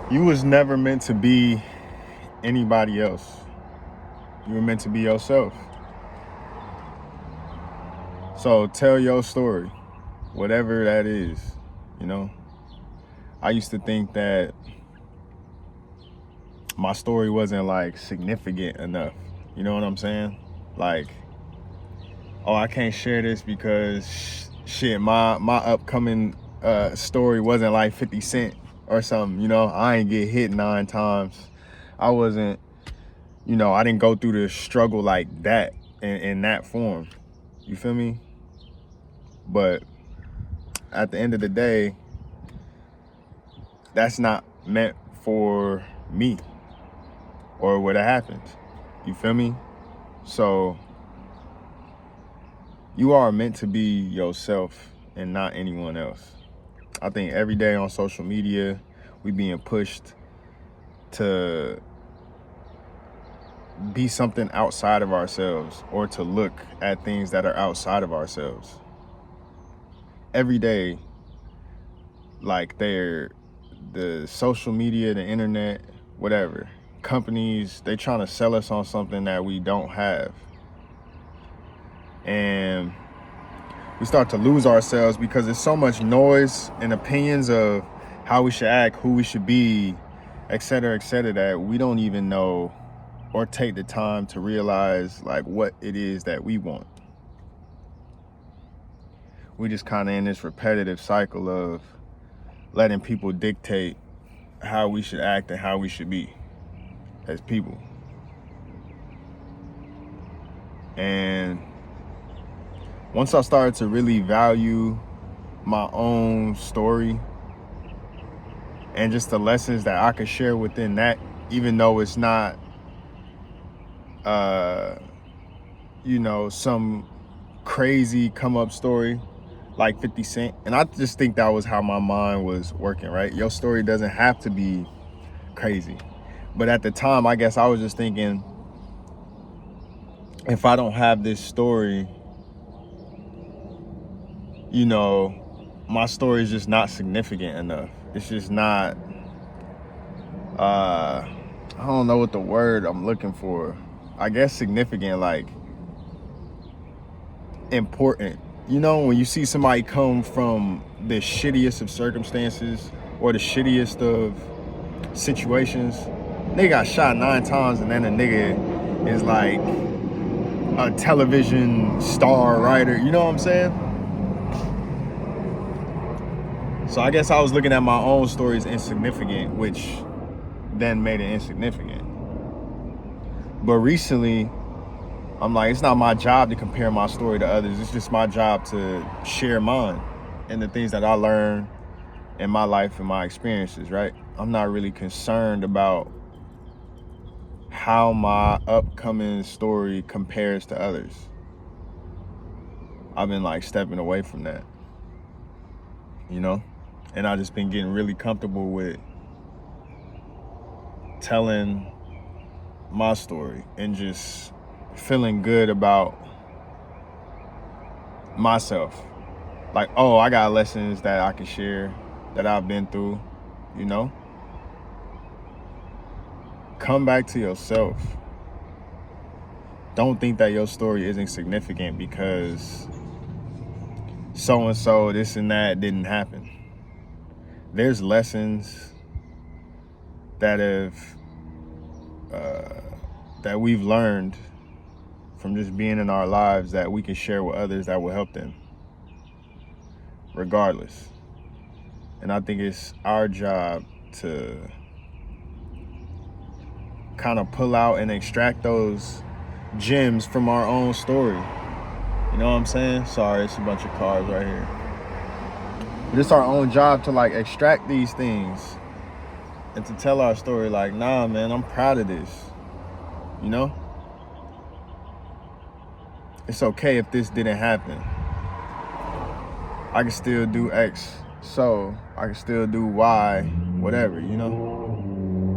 You was never meant to be anybody else. You were meant to be yourself. So tell your story, whatever that is, you know. I used to think that my story wasn't like significant enough. You know what I'm saying? Like, oh, I can't share this because shit, my upcoming story wasn't like 50 Cent or something, you know. I ain't get hit 9 times. I wasn't, I didn't go through the struggle like that in that form. You feel me? But at the end of the day, that's not meant for me or what happens. You feel me? So you are meant to be yourself and not anyone else. I think every day on social media, we being pushed to be something outside of ourselves or to look at things that are outside of ourselves. Every day, like the social media, the internet, whatever, companies, they trying to sell us on something that we don't have. And we start to lose ourselves because there's so much noise and opinions of how we should act, who we should be, et cetera, that we don't even know or take the time to realize like what it is that we want. We just kind of in this repetitive cycle of letting people dictate how we should act and how we should be as people. And once I started to really value my own story and just the lessons that I could share within that, even though it's not, some crazy come up story like 50 Cent. And I just think that was how my mind was working, right? Your story doesn't have to be crazy. But at the time, I guess I was just thinking, if I don't have this story, my story is just not significant enough. It's just not, I don't know what the word I'm looking for. I guess significant, like important. When you see somebody come from the shittiest of circumstances or the shittiest of situations, they got shot 9 times and then a nigga is like a television star writer. You know what I'm saying? So I guess I was looking at my own story as insignificant, which then made it insignificant. But recently, I'm like, it's not my job to compare my story to others. It's just my job to share mine and the things that I learned in my life and my experiences, right? I'm not really concerned about how my upcoming story compares to others. I've been like stepping away from that, and I've just been getting really comfortable with telling my story and just feeling good about myself. Like, oh, I got lessons that I can share that I've been through, Come back to yourself. Don't think that your story isn't significant because so-and-so, this and that didn't happen. There's lessons that that we've learned from just being in our lives that we can share with others that will help them, regardless. And I think it's our job to kind of pull out and extract those gems from our own story. You know what I'm saying? Sorry, it's a bunch of cars right here. But it's our own job to like extract these things and to tell our story like, nah, man, I'm proud of this. It's okay if this didn't happen. I can still do X, so I can still do Y, whatever,